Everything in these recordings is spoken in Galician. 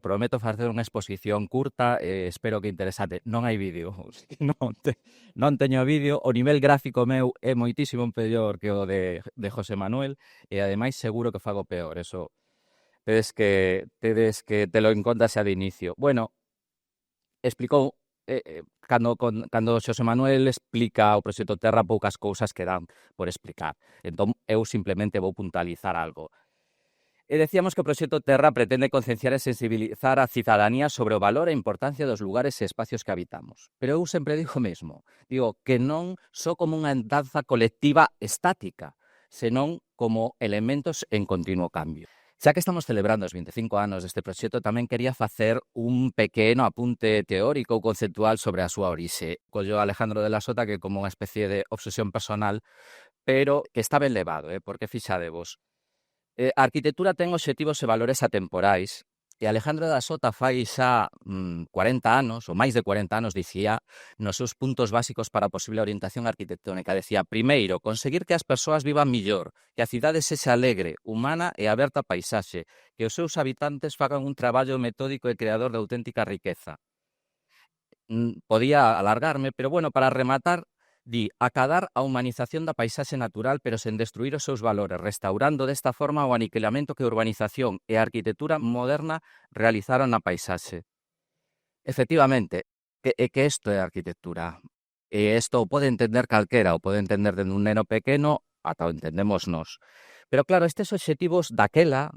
Prometo facer unha exposición curta e espero que interesante. Non hai vídeo, non teño vídeo, o nivel gráfico meu é moitísimo peor que o de José Manuel e ademais seguro que fago peor, eso tedes que telo en conta xa de inicio. Bueno, explicou, cando Xosé Manuel explica o proxecto Terra poucas cousas quedan por explicar. Entón, eu simplemente vou puntualizar algo. E decíamos que o proxecto Terra pretende concienciar e sensibilizar a cidadanía sobre o valor e importancia dos lugares e espacios que habitamos. Pero eu sempre digo o mesmo, digo que non só como unha danza colectiva estática, senón como elementos en continuo cambio. Xa que estamos celebrando os 25 anos deste proxecto, tamén quería facer un pequeno apunte teórico ou conceptual sobre a súa orixe. Collo a Alejandro de la Sota que como unha especie de obsesión personal, pero que está ben levado, porque fixadevos. A arquitectura ten obxectivos e valores atemporais, e Alejandro da Sota fai xa 40 anos, ou máis de 40 anos, dicía, nos seus puntos básicos para a posible orientación arquitectónica. Decía, primeiro, conseguir que as persoas vivan millor, que a cidade sexa alegre, humana e aberta a paisaxe, que os seus habitantes fagan un traballo metódico e creador de auténtica riqueza. Podía alargarme, pero bueno, para rematar, di acadar a humanización da paisaxe natural pero sen destruir os seus valores, restaurando desta forma o aniquilamento que a urbanización e a arquitectura moderna realizaron na paisaxe. Efectivamente, que isto é a arquitectura. E isto o pode entender calquera, o pode entender dende un neno pequeno ata o entendemos nós. Pero claro, estes obxectivos daquela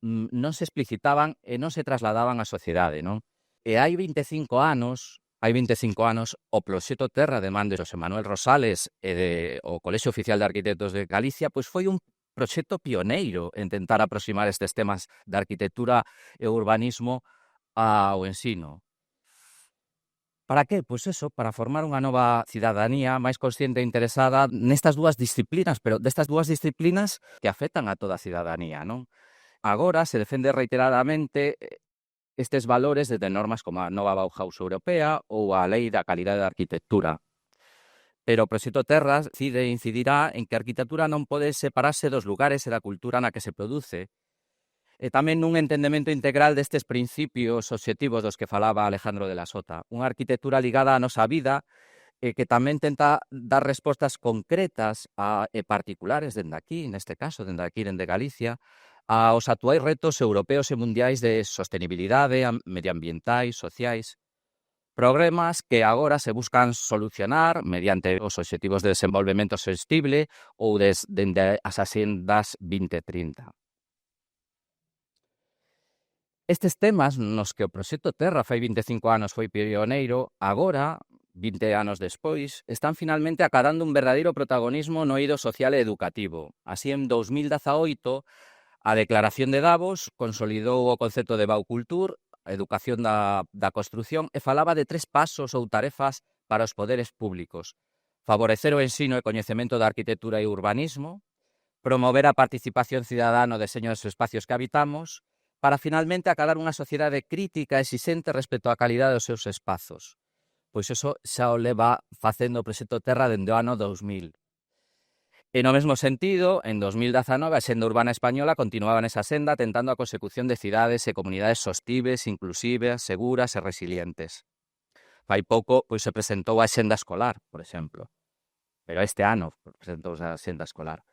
non se explicitaban e non se trasladaban á sociedade, non? E hai 25 anos, o proxecto Terra de man de Xosé Manuel Rosales e o Colexio Oficial de Arquitectos de Galicia, pois foi un proxecto pioneiro en tentar aproximar estes temas da arquitectura e o urbanismo ao ensino. Para que? Pois eso, para formar unha nova cidadanía máis consciente e interesada nestas dúas disciplinas, pero destas dúas disciplinas que afectan a toda a cidadanía, non? Agora se defende reiteradamente estes valores desde normas como a nova Bauhaus europea ou a Lei da Calidade da Arquitectura. Pero o proxecto Terras incidirá en que a arquitectura non pode separarse dos lugares e da cultura na que se produce, e tamén nun entendemento integral destes principios obxectivos dos que falaba Alejandro de la Sota. Unha arquitectura ligada á nosa vida e que tamén tenta dar respostas concretas e particulares dende aquí, neste caso, dende aquí, dende Galicia, aos actuais retos europeos e mundiais de sostenibilidade, medioambientais, sociais, problemas que agora se buscan solucionar mediante os obxectivos de desenvolvemento sostible ou dende as axendas 2030. Estes temas nos que o proxecto Terra fai 25 anos foi pioneiro, agora, 20 anos despois, están finalmente acadando un verdadeiro protagonismo no eido social e educativo. Así, en 2018, a Declaración de Davos consolidou o concepto de Baucultur, a educación da construción, e falaba de 3 pasos ou tarefas para os poderes públicos. Favorecer o ensino e coñecemento da arquitectura e urbanismo, promover a participación cidadá no deseño dos espacios que habitamos, para finalmente acadar unha sociedade crítica e exixente respecto á calidade dos seus espazos. Pois iso xa o leva facendo o proxecto Terra dende o ano 2000. E no mesmo sentido, en 2019 a Xenda Urbana Española continuaba nesa senda tentando a consecución de cidades e comunidades sostibles, inclusivas, seguras e resilientes. Fai pouco pois se presentou a Xenda Escolar, por exemplo. Pero este ano presentouse a Xenda Escolar.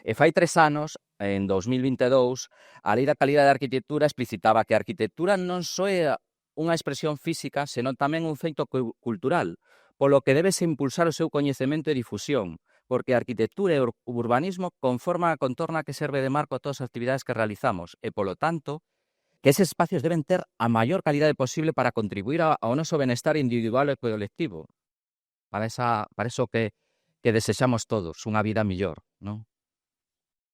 E fai 3 anos, en 2022, a Lei da Calidade da Arquitectura explicitaba que a arquitectura non só é unha expresión física, senón tamén un feito cultural, polo que debese impulsar o seu coñecemento e difusión, porque a arquitectura e o urbanismo conforman a contorna que serve de marco a todas as actividades que realizamos e, polo tanto, que eses espacios deben ter a maior calidade posible para contribuir ao noso benestar individual e colectivo, para iso que desexamos todos, unha vida mellor, non?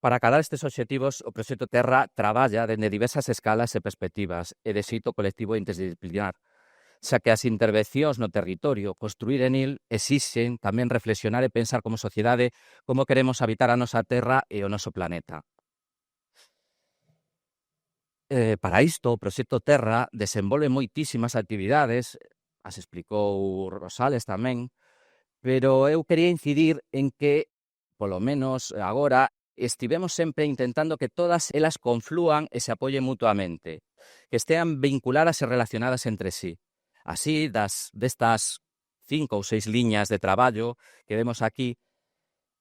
Para acadar estes obxectivos, o proxecto Terra traballa dende diversas escalas e perspectivas e de xeito colectivo e interdisciplinar, xa que as intervencións no territorio, construir en il, exixen tamén reflexionar e pensar como sociedade como queremos habitar a nosa terra e o noso planeta. Para isto, o proxecto Terra desenvolve moitísimas actividades, as explicou Rosales tamén, pero eu quería incidir en que, polo menos agora, estivemos sempre intentando que todas elas conflúan e se apoyen mutuamente, que estean vinculadas e relacionadas entre sí. Así, destas 5 ou 6 liñas de traballo que vemos aquí,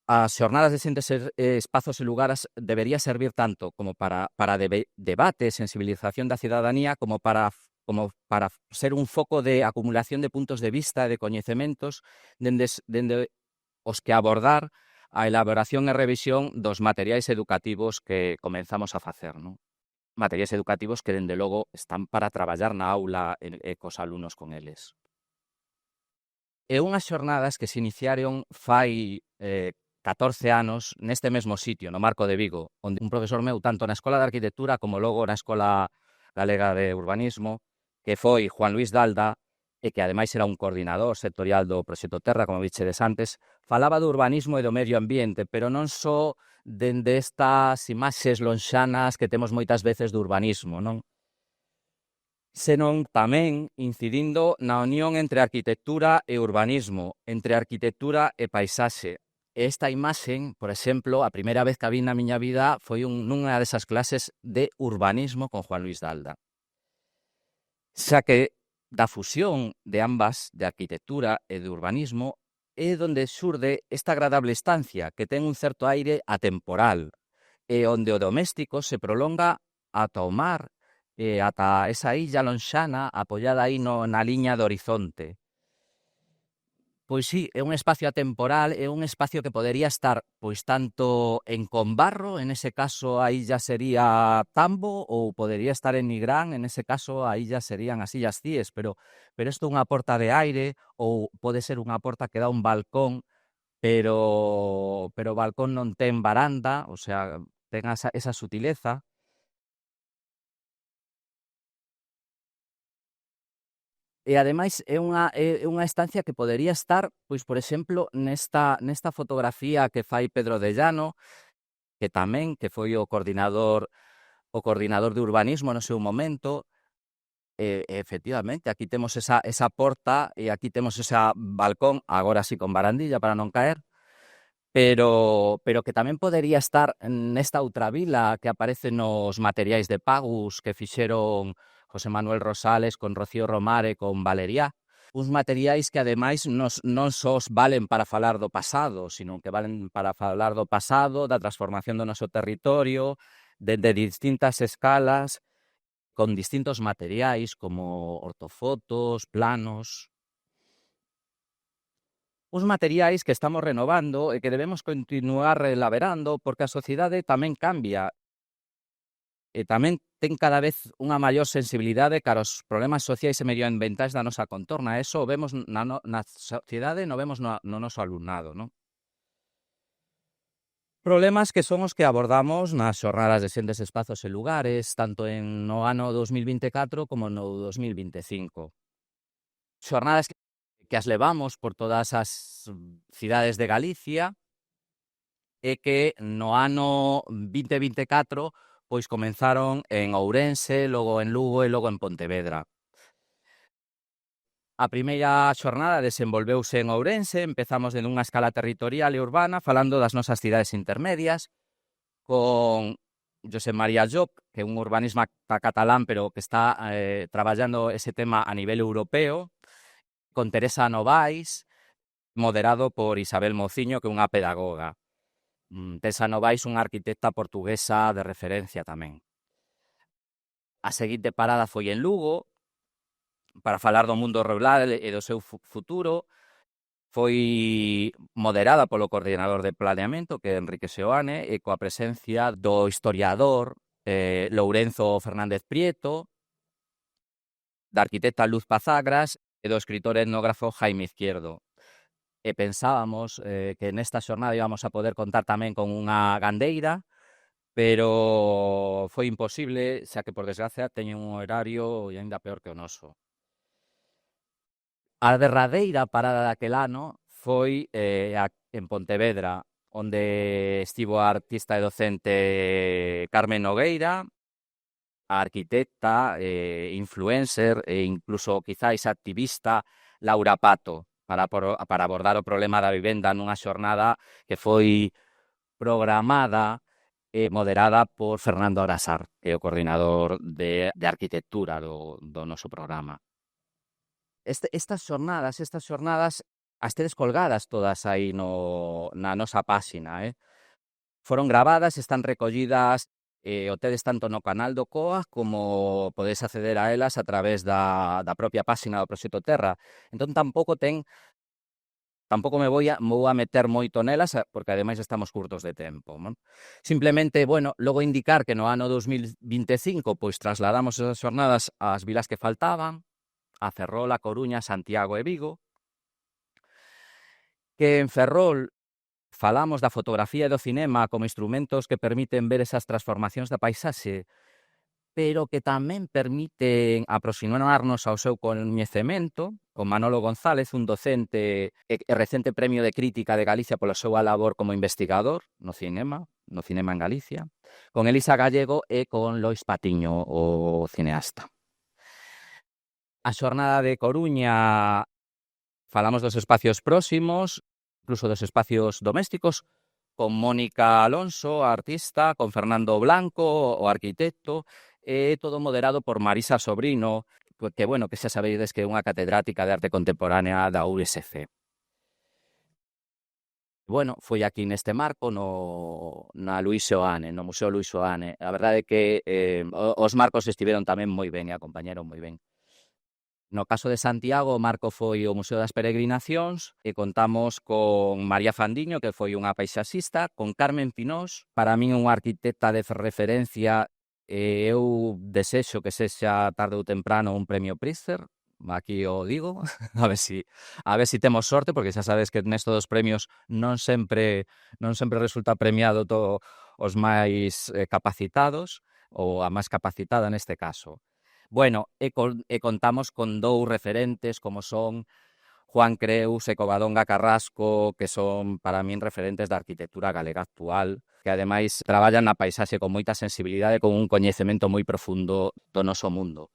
as xornadas de xentes espazos e lugares debería servir tanto como para debate, sensibilización da cidadanía, como para ser un foco de acumulación de puntos de vista e de coñecementos dende os que abordar a elaboración e revisión dos materiais educativos que comenzamos a facer, non? Materiais educativos que, dende logo, están para traballar na aula e cos alumnos con eles. E unhas xornadas que se iniciaron fai 14 anos neste mesmo sitio, no Marco de Vigo, onde un profesor meu, tanto na Escola de Arquitectura como logo na Escola Galega de Urbanismo, que foi Juan Luis Dalda, e que ademais era un coordinador sectorial do Proxecto Terra, como vichedes antes, falaba do urbanismo e do medio ambiente, pero non só dende estas imaxes lonxanas que temos moitas veces do urbanismo, non? Senón tamén incidindo na unión entre arquitectura e urbanismo, entre arquitectura e paisaxe. Esta imaxe, por exemplo, a primeira vez que a vi na miña vida foi nunha desas clases de urbanismo con Juan Luis Dalda. Xa que da fusión de ambas, de arquitectura e de urbanismo, é onde xurde esta agradable estancia que ten un certo aire atemporal e onde o doméstico se prolonga ata o mar e ata esa illa lonxana apoiada aí na liña do horizonte. Pois sí, é un espacio atemporal, é un espacio que podería estar pois tanto en Combarro, en ese caso a illa sería Tambo, ou podería estar en Nigrán, en ese caso a illa serían as Illas Cíes, pero isto é unha porta de aire ou pode ser unha porta que dá un balcón, pero o balcón non ten varanda, o sea, ten esa sutileza. E ademais é unha estancia que podería estar, pois, por exemplo, nesta fotografía que fai Pedro de Llano, que foi o coordinador de urbanismo no seu momento, e efectivamente, aquí temos esa porta e aquí temos ese balcón, agora sí con barandilla para non caer, pero que tamén podería estar nesta outra vila que aparece nos materiais de Pagus que fixeron José Manuel Rosales con Rocío Romar e con Valeriá. Uns materiais que ademais non só valen para falar do pasado, sino que valen para falar do pasado, da transformación do noso territorio, de distintas escalas, con distintos materiais como ortofotos, planos. Uns materiais que estamos renovando e que debemos continuar elaborando porque a sociedade tamén cambia e tamén ten cada vez unha maior sensibilidade cara aos problemas sociais e medioambientais da nosa contorna. Eso o vemos na sociedade, no vemos no noso alumnado, non? Problemas que son os que abordamos nas xornadas de xentes, espazos e lugares, tanto no ano 2024 como no 2025. Xornadas que as levamos por todas as cidades de Galicia e que no ano 2024 pois comenzaron en Ourense, logo en Lugo e logo en Pontevedra. A primeira xornada desenvolveuse en Ourense, empezamos en unha escala territorial e urbana falando das nosas cidades intermedias, con Josep María Llop, que é un urbanista catalán, pero que está traballando ese tema a nivel europeo, con Teresa Novais, moderado por Isabel Mociño, que é unha pedagoga. Teresa Novais, unha arquitecta portuguesa de referencia tamén. A seguinte parada foi en Lugo, para falar do mundo rural e do seu futuro. Foi moderada polo coordinador de planeamento, que é Enrique Seoane, e coa presencia do historiador Lourenzo Fernández Prieto, da arquitecta Luz Pazagras e do escritor etnógrafo Jaime Izquierdo. E pensábamos que nesta xornada íbamos a poder contar tamén con unha gandeira, pero foi imposible, xa que, por desgracia, teñen un horario e aínda peor que o noso. A derradeira parada daquel ano foi en Pontevedra, onde estivo a artista e docente Carmen Nogueira, a arquitecta, influencer e incluso quizáis activista Laura Pato para abordar o problema da vivenda nunha xornada que foi programada e moderada por Fernando Arasar, que é o coordinador de arquitectura do noso programa. Estas xornadas, as tedes colgadas todas aí na nosa páxina, Foron gravadas, están recollidas, o tedes tanto no canal do COA como podedes acceder a elas a través da propia páxina do Proxecto Terra. Entón tampouco vou a meter moito nelas, porque ademais estamos curtos de tempo, non? Simplemente, bueno, logo indicar que no ano 2025 pois trasladamos esas xornadas ás vilas que faltaban, a Ferrol, a Coruña, Santiago e Vigo, que en Ferrol falamos da fotografía e do cinema como instrumentos que permiten ver esas transformacións da paisaxe, pero que tamén permiten aproximarnos ao seu coñecemento, con Manolo González, un docente e recente premio de crítica de Galicia pola súa labor como investigador no cinema en Galicia, con Elisa Gallego e con Lois Patiño, o cineasta. A xornada de Coruña falamos dos espacios próximos, incluso dos espacios domésticos, con Mónica Alonso, a artista, con Fernando Blanco, o arquitecto, e todo moderado por Marisa Sobrino, que, bueno, que xa sabedes que é unha catedrática de arte contemporánea da USC. Bueno, foi aquí neste marco, na Luís Seoane, no Museo Luís Seoane. A verdade é que os marcos estiveron tamén moi ben e acompañaron moi ben. No caso de Santiago, o marco foi o Museo das Peregrinacións e contamos con María Fandiño, que foi unha paisaxista, con Carmen Pinós, para min unha arquitecta de referencia, e eu desexo que sexa tarde ou temprano un premio Pritzker, aquí o digo, a ver si temos sorte, porque xa sabes que nesto dos premios non sempre resulta premiado os máis capacitados, ou a máis capacitada neste caso. Bueno, e contamos con dous referentes como son Juan Creus e Covadonga Carrasco, que son para min referentes da arquitectura galega actual, que ademais traballan na paisaxe con moita sensibilidade, con un coñecemento moi profundo do noso mundo.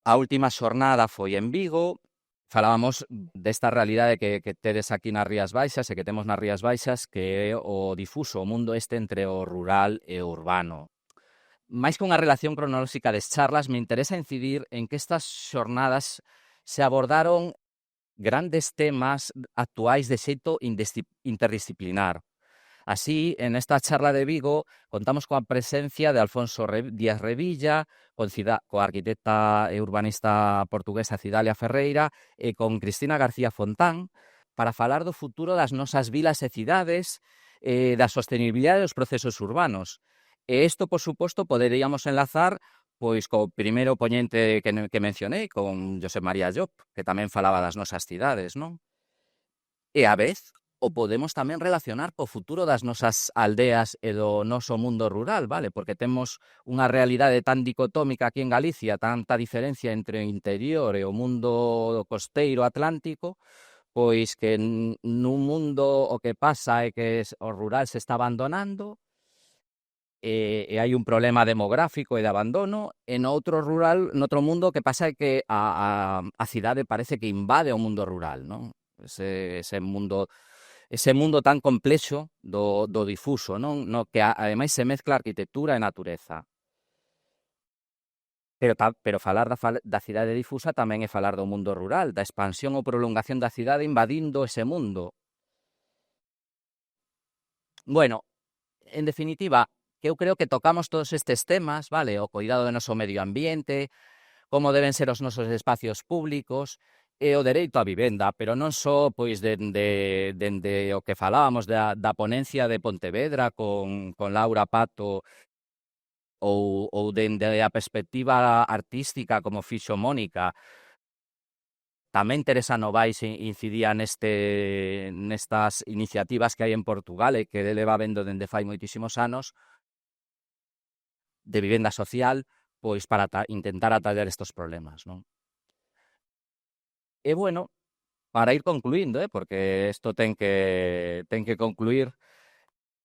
A última xornada foi en Vigo, falábamos desta realidade que tedes aquí nas Rías Baixas e que temos nas Rías Baixas, que é o difuso, o mundo entre o rural e o urbano. Máis que unha relación cronolóxica das charlas, me interesa incidir en que estas xornadas se abordaron grandes temas actuais de xeito interdisciplinar. Así, en esta charla de Vigo, contamos coa presencia de Alfonso Díaz Revilla, coa arquitecta e urbanista portuguesa Cidalia Ferreira e con Cristina García Fontán para falar do futuro das nosas vilas e cidades, da sostenibilidade dos procesos urbanos. E isto, por suposto, poderíamos enlazar pois co primeiro poñente que mencionei, con Josep María Llop, que tamén falaba das nosas cidades, non? E á vez, o podemos tamén relacionar co futuro das nosas aldeas e do noso mundo rural, vale? Porque temos unha realidade tan dicotómica aquí en Galicia, tanta diferencia entre o interior e o mundo costeiro atlántico, pois que nun mundo o que pasa é que o rural se está abandonando, e hai un problema demográfico e de abandono, e noutro mundo o que pasa é que a cidade parece que invade o mundo rural, non? Ese mundo tan complexo do difuso, non? No que ademais se mezcla arquitectura e natureza. Pero falar da cidade difusa tamén é falar do mundo rural, da expansión ou prolongación da cidade invadindo ese mundo. Bueno, en definitiva, que eu creo que tocamos todos estes temas, vale? O cuidado do noso medio ambiente, como deben ser os nosos espacios públicos e o dereito á vivenda, pero non só pois dende o que falábamos da ponencia de Pontevedra con Laura Pato ou dende a perspectiva artística como fixo Mónica. Tamén Teresa Novais incidía nestas iniciativas que hai en Portugal e que leva vendo dende fai moitísimos anos de vivenda social, pois para intentar atallar estes problemas, non? E bueno, para ir concluindo, porque isto ten que concluir,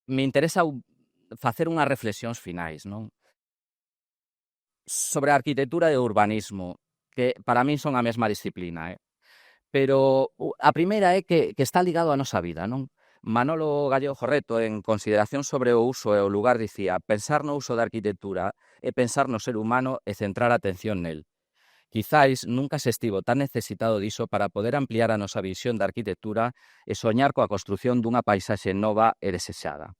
me interesa facer unhas reflexións finais, non? Sobre a arquitectura e o urbanismo, que para min son a mesma disciplina, Pero a primeira é que está ligado á nosa vida, non? Manolo Gallego Jorreto, en Consideración sobre o uso e o lugar, dicía: pensar no uso da arquitectura é pensar no ser humano e centrar a atención nel. Quizáis nunca se estivo tan necesitado diso para poder ampliar a nosa visión da arquitectura e soñar coa construción dunha paisaxe nova e desexada.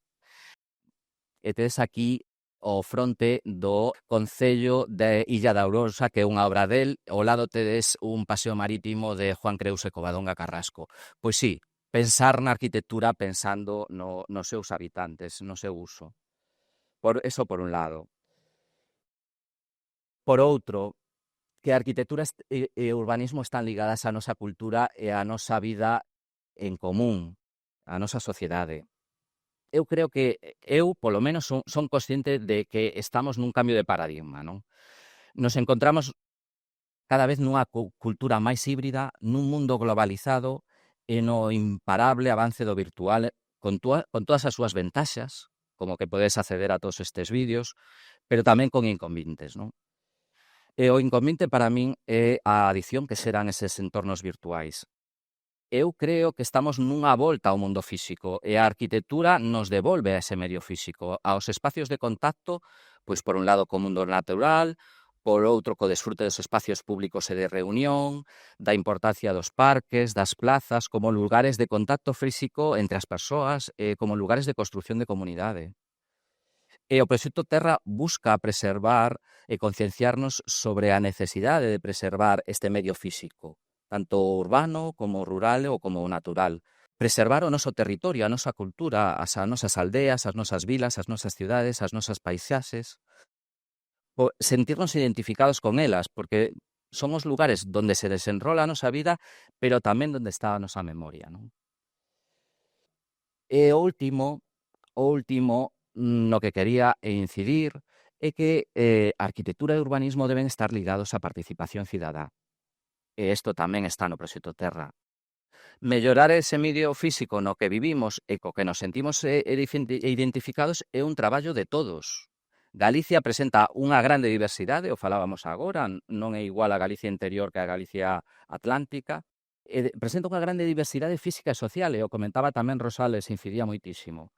E tedes aquí o fronte do Concello de Illa da Ourosa, que é unha obra del. Ao lado tedes un paseo marítimo de Juan Creus e Covadonga Carrasco. Pois sí, pensar na arquitectura pensando nos seus habitantes, no seu uso. Eso por un lado. Por outro, que a arquitectura e o urbanismo están ligadas á nosa cultura e á nosa vida en común, á nosa sociedade. Eu creo que polo menos, son consciente de que estamos nun cambio de paradigma, non? Nos encontramos cada vez nunha cultura máis híbrida, nun mundo globalizado e no imparable avance do virtual, con todas as súas ventaxas, como que podes acceder a todos estes vídeos, pero tamén con inconvenientes, non? E o inconveniente para min é a adición que serán eses entornos virtuais. Eu creo que estamos nunha volta ao mundo físico e a arquitectura nos devolve a ese medio físico, aos espacios de contacto, pois por un lado co mundo natural, por outro co desfrute dos espacios públicos e de reunión, da importancia dos parques, das plazas, como lugares de contacto físico entre as persoas e como lugares de construción de comunidade. E o Proxecto Terra busca preservar e concienciarnos sobre a necesidade de preservar este medio físico, tanto urbano como rural ou como natural. Preservar o noso territorio, a nosa cultura, as nosas aldeas, as nosas vilas, as nosas cidades, as nosas paisaxes. Sentirnos identificados con elas, porque son os lugares donde se desenrola a nosa vida, pero tamén donde está a nosa memoria, non? E o último no que quería incidir é que a arquitectura e o urbanismo deben estar ligados á participación cidadá. E isto tamén está no Proxecto Terra. Mellorar ese medio físico no que vivimos e co que nos sentimos identificados é un traballo de todos. Galicia presenta unha grande diversidade, o falábamos agora, non é igual a Galicia interior que a Galicia atlántica. Presenta unha grande diversidade física e social, e o comentaba tamén Rosales, incidía moitísimo.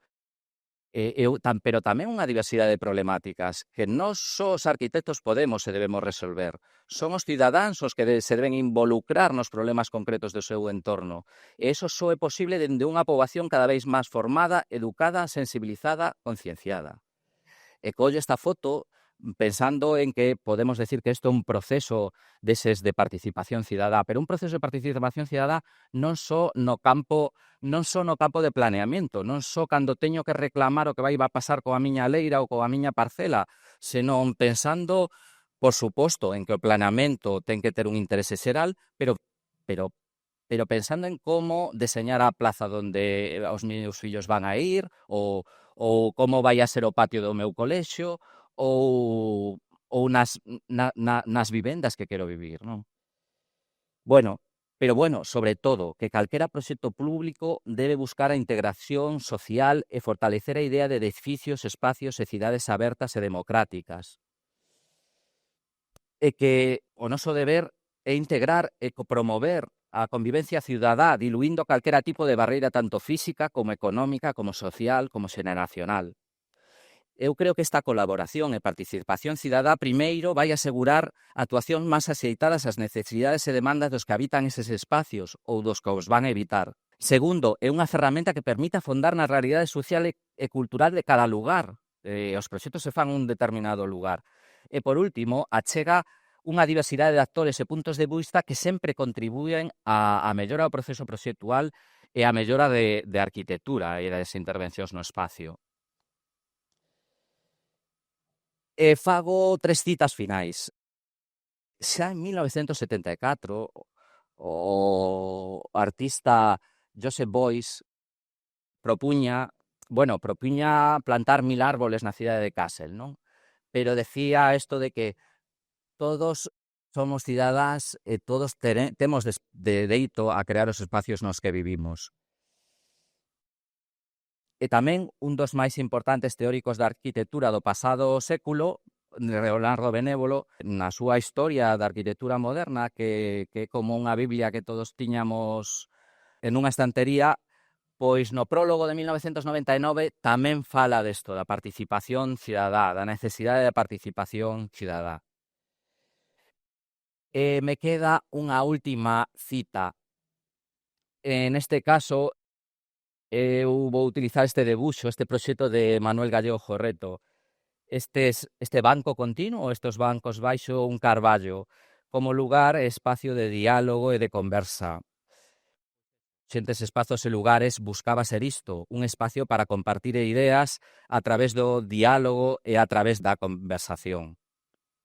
Pero tamén unha diversidade de problemáticas que nós só os arquitectos podemos e debemos resolver. Son os cidadáns os que se deben involucrar nos problemas concretos do seu entorno. E iso só é posible dende unha poboación cada vez máis formada, educada, sensibilizada, concienciada. E collo esta foto pensando en que podemos decir que isto é un proceso deses de participación cidadá, pero un proceso de participación cidadá non só no campo de planeamiento, non só cando teño que reclamar o que vai pasar coa miña leira ou coa miña parcela, senón pensando, por suposto, en que o planeamento ten que ter un interese xeral, pero pensando en como deseñar a plaza onde os meus fillos van a ir, ou como vai a ser o patio do meu colexio, ou nas vivendas que quero vivir, non? Pero sobre todo, que calquera proxecto público debe buscar a integración social e fortalecer a idea de edificios, espacios e cidades abertas e democráticas. E que o noso deber é integrar e promover a convivencia cidadá, diluindo calquera tipo de barreira tanto física como económica, como social, como xeneracional. Eu creo que esta colaboración e participación cidadá primeiro vai asegurar actuacións máis axeitadas ás necesidades e demandas dos que habitan eses espacios ou dos que os van a evitar. Segundo, é unha ferramenta que permite afondar na realidade social e cultural de cada lugar. Os proxectos se fan un determinado lugar. E, por último, achega unha diversidade de actores e puntos de vista que sempre contribúen a mellora do proceso proxectual e a mellora de arquitectura e das intervencións no espacio. E fago 3 citas finais. Xa en 1974, o artista Joseph Beuys propuña plantar 1000 árboles na cidade de Kassel, non? Pero decía isto de que todos somos cidadáns e todos temos dereito a crear os espacios nos que vivimos. E tamén un dos máis importantes teóricos da arquitectura do pasado século, Leonardo Benévolo, na súa historia da arquitectura moderna, que é como unha biblia que todos tiñamos en unha estantería, Pois no prólogo de 1999 tamén fala desto, da participación cidadá, da necesidade de participación cidadá. E me queda unha última cita. Neste caso, eu vou utilizar este debuxo, este proxecto de Manuel Gallego Jorreto. Este banco continuo, estes bancos baixo un carballo, como lugar e espacio de diálogo e de conversa. Xentes, espazos e lugares buscaba ser isto, un espacio para compartir ideas a través do diálogo e a través da conversación.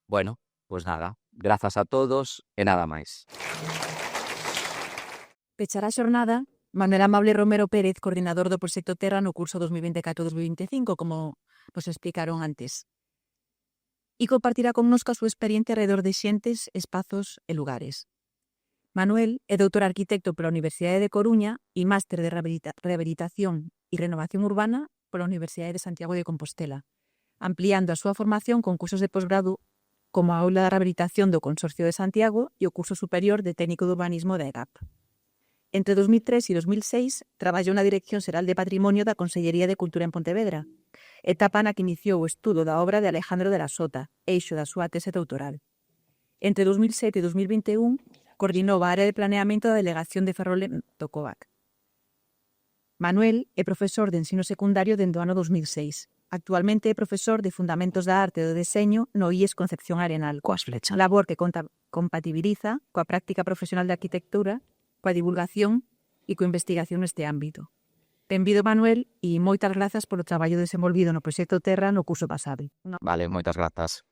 Bueno, pois nada, grazas a todos e nada máis. Pechará a xornada Manuel Amable Romero Pérez, coordinador do Proxecto Terra no curso 2024-2025, como nos explicaron antes. E compartirá connosco a súa experiencia alrededor de xentes, espazos e lugares. Manuel é doutor arquitecto pola Universidade de Coruña e máster de rehabilitación e renovación urbana pola Universidade de Santiago de Compostela, ampliando a súa formación con cursos de posgrado como a Aula de Rehabilitación do Consorcio de Santiago e o curso superior de Técnico de Urbanismo da EGAP. Entre 2003 e 2006 traballou na Dirección Xeral de Patrimonio da Consellería de Cultura en Pontevedra, etapa na que iniciou o estudo da obra de Alejandro de la Sota, eixo da súa tese doutoral. Entre 2007 e 2021 coordinou a área de planeamento da Delegación de Ferrol-Lento Covac. Manuel é profesor de ensino secundario dende o ano 2006. Actualmente é profesor de Fundamentos da Arte e do Deseño no IES Concepción Arenal. Coas flechas. Labor que compatibiliza coa práctica profesional de arquitectura, coa divulgación e coa investigación neste ámbito. Benvido, Manuel, e moitas grazas polo traballo desenvolvido no Proxecto Terra no curso pasado. Vale, moitas grazas.